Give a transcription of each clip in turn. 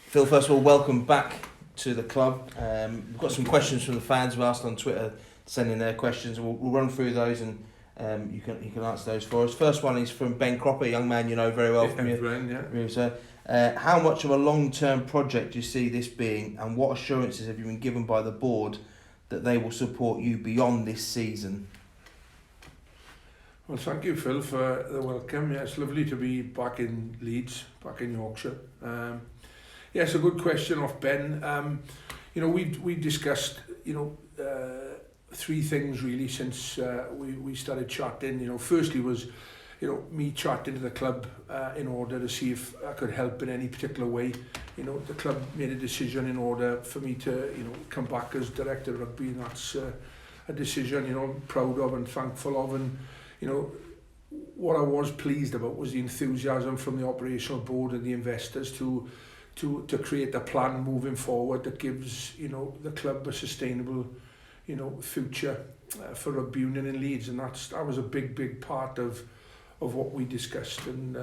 Phil, first of all, welcome back to the club. We've got some questions from the fans who asked on Twitter, sending their questions, and we'll run through those, and you can answer those for us. First one is from Ben Cropper, a young man you know very well from your. How much of a long-term project do you see this being, and what assurances have you been given by the board that they will support you beyond this season? Well, thank you, Phil, for the welcome. Yeah, it's lovely to be back in Leeds, back in Yorkshire. Yeah, it's a good question off Ben. We've discussed, three things really since we started chatting. Firstly was, me chatting to the club in order to see if I could help in any particular way. The club made a decision in order for me to, come back as director of rugby, and that's a decision, I'm proud of and thankful of. And, what I was pleased about was the enthusiasm from the operational board and the investors to create a plan moving forward that gives, the club a sustainable, future for rugby union in Leeds. And that was a big part of what we discussed. And,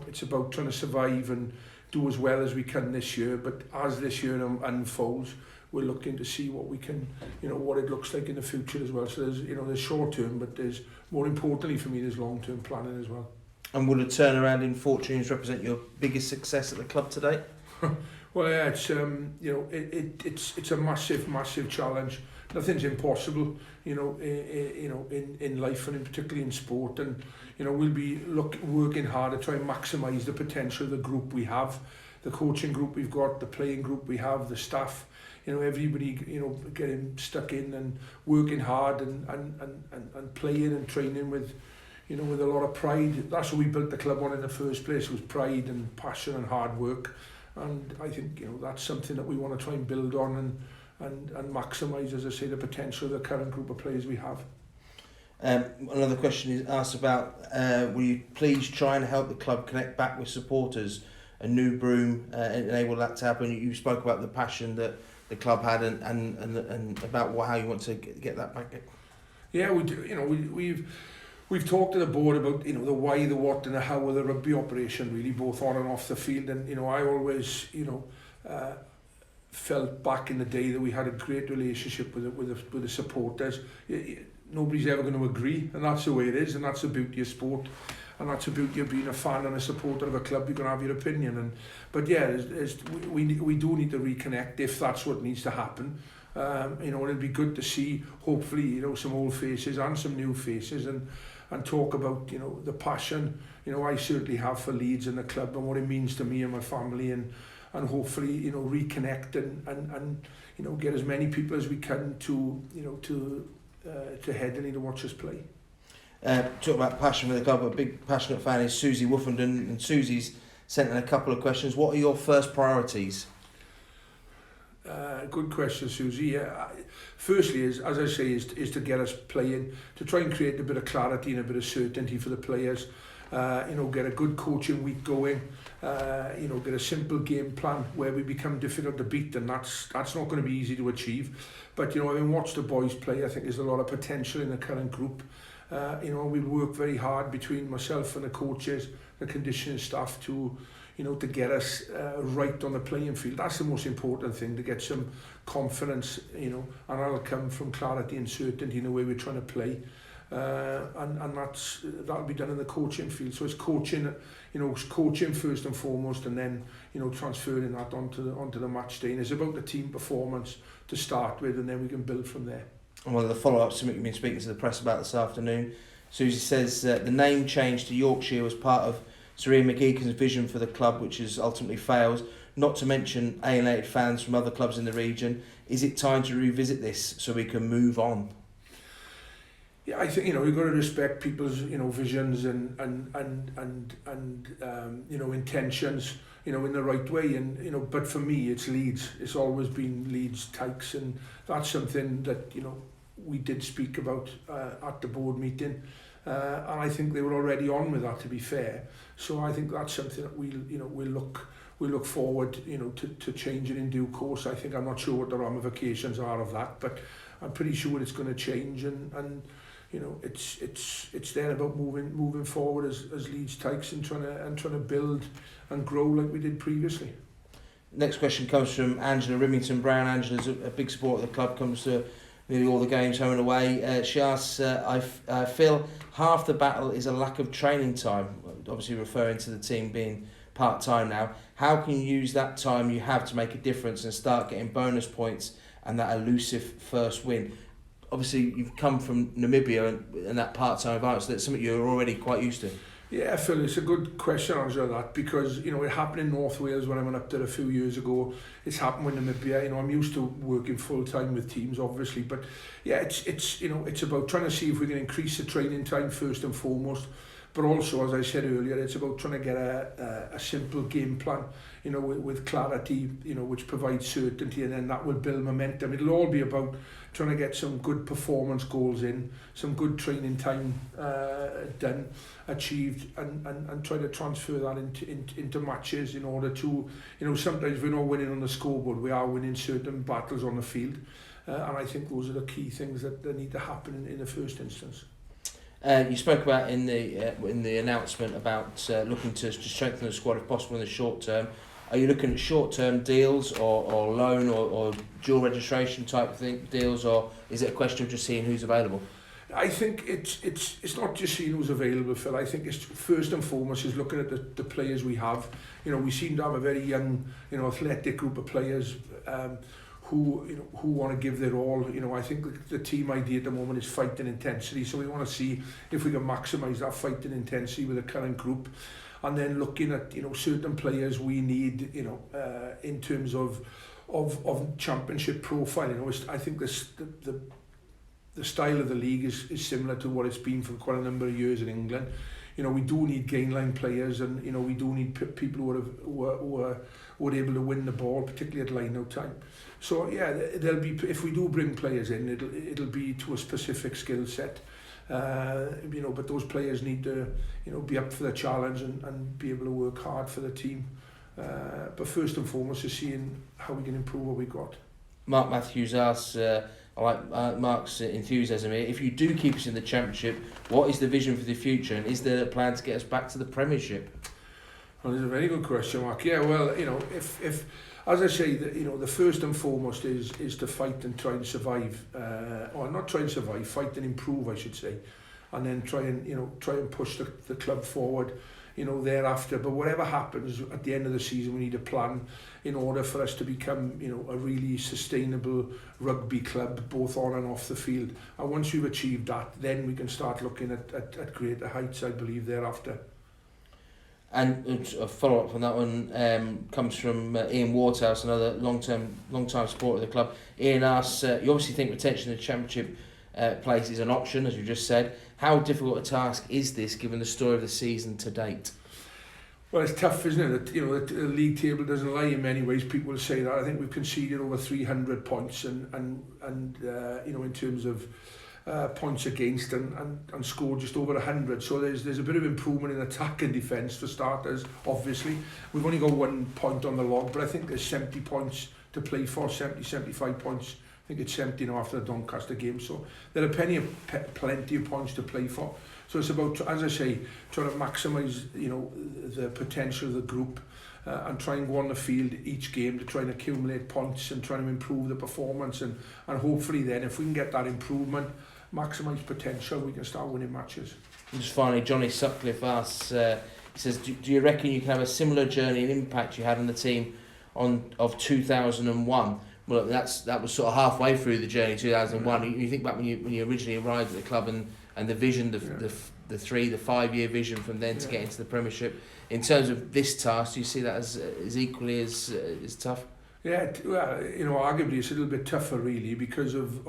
it's about trying to survive and do as well as we can this year. But as this year unfolds, we're looking to see what we can, what it looks like in the future as well. So there's short term, but there's, more importantly for me, there's long term planning as well. And would a turnaround in fortunes represent your biggest success at the club to date? Well, yeah, it's it's a massive challenge. Nothing's impossible, in life and particularly in sport. And we'll be working hard to try and maximise the potential of the group we have, the coaching group we've got, the playing group we have, the staff. Everybody, getting stuck in and working hard and playing and training with, with a lot of pride. That's what we built the club on in the first place, was pride and passion and hard work. And I think, that's something that we want to try and build on and maximise, as I say, the potential of the current group of players we have. Another question is asked about, will you please try and help the club connect back with supporters? A new broom enable that to happen. You spoke about the passion that the club had and about how you want to get that back. Yeah, we do. We've talked to the board about the why, the what, and the how of the rugby operation, really, both on and off the field. And I always felt back in the day that we had a great relationship with the supporters. Nobody's ever going to agree, and that's the way it is, and that's the beauty of sport. And that's the beauty of being a fan and a supporter of a club. You can have your opinion, but yeah, we do need to reconnect if that's what needs to happen. It'll be good to see, hopefully, some old faces and some new faces, and talk about the passion I certainly have for Leeds and the club and what it means to me and my family, and hopefully reconnect and get as many people as we can to Headingley to watch us play. Talk about passion for the club. A big passionate fan is Susie Woofenden, and Susie's sent in a couple of questions. What are your first priorities? Good question, Susie. Yeah, firstly, as I say, is to get us playing, to try and create a bit of clarity and a bit of certainty for the players. Get a good coaching week going. Get a simple game plan where we become difficult to beat, and that's not going to be easy to achieve. But having watched the boys play, I think there's a lot of potential in the current group. We'll work very hard between myself and the coaches, the conditioning staff to get us right on the playing field. That's the most important thing, to get some confidence, and that'll come from clarity and certainty in the way we're trying to play. And that'll be done in the coaching field. So it's coaching, coaching first and foremost, and then, transferring that onto the match day. And it's about the team performance to start with, and then we can build from there. And one of the follow-ups, something you've been speaking to the press about this afternoon, Susie says the name change to Yorkshire was part of Sir Ian McGeechan's vision for the club, which has ultimately failed, not to mention alienated fans from other clubs in the region. Is it time to revisit this so we can move on? Yeah, I think we've got to respect people's visions and intentions in the right way, and but for me it's Leeds. It's always been Leeds Tykes, and that's something that we did speak about at the board meeting, and I think they were already on with that, to be fair. So I think that's something that we'll look forward to changing in due course. I'm not sure what the ramifications are of that, but I'm pretty sure it's going to change, and it's then about moving forward as Leeds Tykes and trying to build and grow like we did previously. Next question comes from Angela Rimington Brown. Angela's a big supporter of the club, comes to nearly all the games home and away. She asks, I feel half the battle is a lack of training time, obviously referring to the team being part-time now. How can you use that time you have to make a difference and start getting bonus points and that elusive first win? Obviously, you've come from Namibia and that part-time environment, so that's something you're already quite used to. Yeah, Phil, it's a good question, Angela, that, because, you know, it happened in North Wales when I went up there a few years ago. It's happened with Namibia. You know, I'm used to working full-time with teams, obviously, but yeah, it's you know, it's about trying to see if we can increase the training time first and foremost, but also, as I said earlier, it's about trying to get a simple game plan, you know, with clarity, you know, which provides certainty, and then that will build momentum. It'll all be about trying to get some good performance goals in, some good training time done, achieved, and try to transfer that into matches in order to, you know, sometimes we're not winning on the scoreboard, we are winning certain battles on the field, and I think those are the key things that need to happen in the first instance. You spoke about in the announcement about looking to strengthen the squad if possible in the short term. Are you looking at short-term deals or loan or dual registration type deals, or is it a question of just seeing who's available? I think it's not just seeing who's available, Phil. I think it's first and foremost is looking at the players we have. You know, we seem to have a very young, you know, athletic group of players who want to give their all. You know, I think the team idea at the moment is fighting intensity, so we want to see if we can maximise that fighting intensity with the current group. And then looking at, you know, certain players we need, you know, in terms of championship profile. You know, I think the style of the league is similar to what it's been for quite a number of years in England. You know, we do need gain line players, and, you know, we do need people who are able to win the ball, particularly at line out time. So yeah, there'll be, if we do bring players in, it'll be to a specific skill set. You know, but those players need to, you know, be up for the challenge and be able to work hard for the team. But first and foremost is seeing how we can improve what we got. Mark Matthews asks, I like Mark's enthusiasm here. If you do keep us in the Championship, what is the vision for the future, and is there a plan to get us back to the Premiership? Well, it's a very good question, Mark. Yeah, well, you know, if as I say, you know, the first and foremost is to fight and try and survive, or not try and survive, fight and improve, I should say, and then try and push the club forward, you know, thereafter. But whatever happens at the end of the season, we need a plan in order for us to become, you know, a really sustainable rugby club, both on and off the field. And once we've achieved that, then we can start looking at greater heights, I believe, thereafter. And a follow-up from that one comes from Ian Waterhouse, another long-time supporter of the club. Ian asks, you obviously think retention in the Championship place is an option, as you just said. How difficult a task is this, given the story of the season to date? Well, it's tough, isn't it? You know, the league table doesn't lie in many ways. People will say that. I think we've conceded over 300 points, and you know, in terms of points against, and scored just over 100. So there's a bit of improvement in attack and defence for starters. Obviously, we've only got 1 point on the log, but I think there's 70 points to play for. 75 points. I think it's 70 now after the Doncaster game. So there are plenty of points to play for. So it's about, as I say, trying to maximise, you know, the potential of the group, and try and go on the field each game to try and accumulate points and try and improve the performance, and hopefully then, if we can get that improvement, maximise potential, we can start winning matches. And just finally, Johnny Sutcliffe asks, he says, do you reckon you can have a similar journey and impact you had on the team of 2001? Well, that was sort of halfway through the journey, 2001. You think back when you originally arrived at the club, and the vision, the 5 year vision from then to get into the Premiership. In terms of this task, do you see that as equally as tough? Yeah, well, you know, arguably it's a little bit tougher, really, because of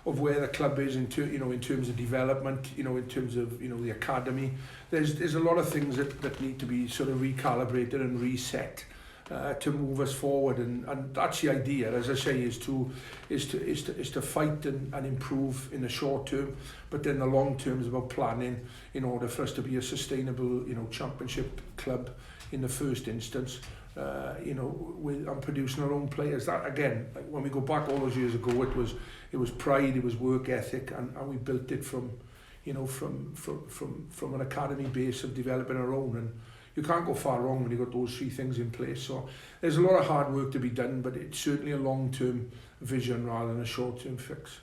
where the club is in terms of development, you know, in terms of, you know, the academy. There's a lot of things that need to be sort of recalibrated and reset to move us forward, and that's the idea, as I say, is to fight and improve in the short term, but then the long term is about planning in order for us to be a sustainable, you know, Championship club in the first instance. You know, and producing our own players. That again, like when we go back all those years ago, it was pride, it was work ethic, and we built it from, you know, from an academy base of developing our own. And you can't go far wrong when you've got those three things in place. So there's a lot of hard work to be done, but it's certainly a long-term vision rather than a short-term fix.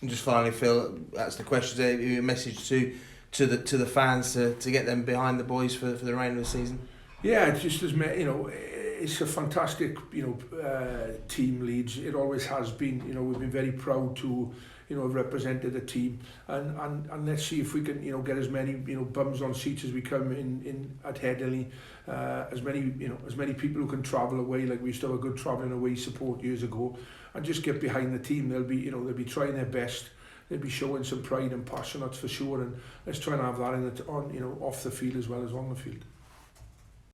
And just finally, Phil, that's the question. A message to the fans to get them behind the boys for the remainder of the season. Yeah, it's just it's a fantastic team, Leeds. It always has been. We've been very proud to have represented the team, and let's see if we can get as many bums on seats as we can in at Headingley. As many people who can travel away, like we used to have a good travelling away support years ago, and just get behind the team. They'll be trying their best. They'll be showing some pride and passion, that's for sure. And let's try and have that off the field as well as on the field.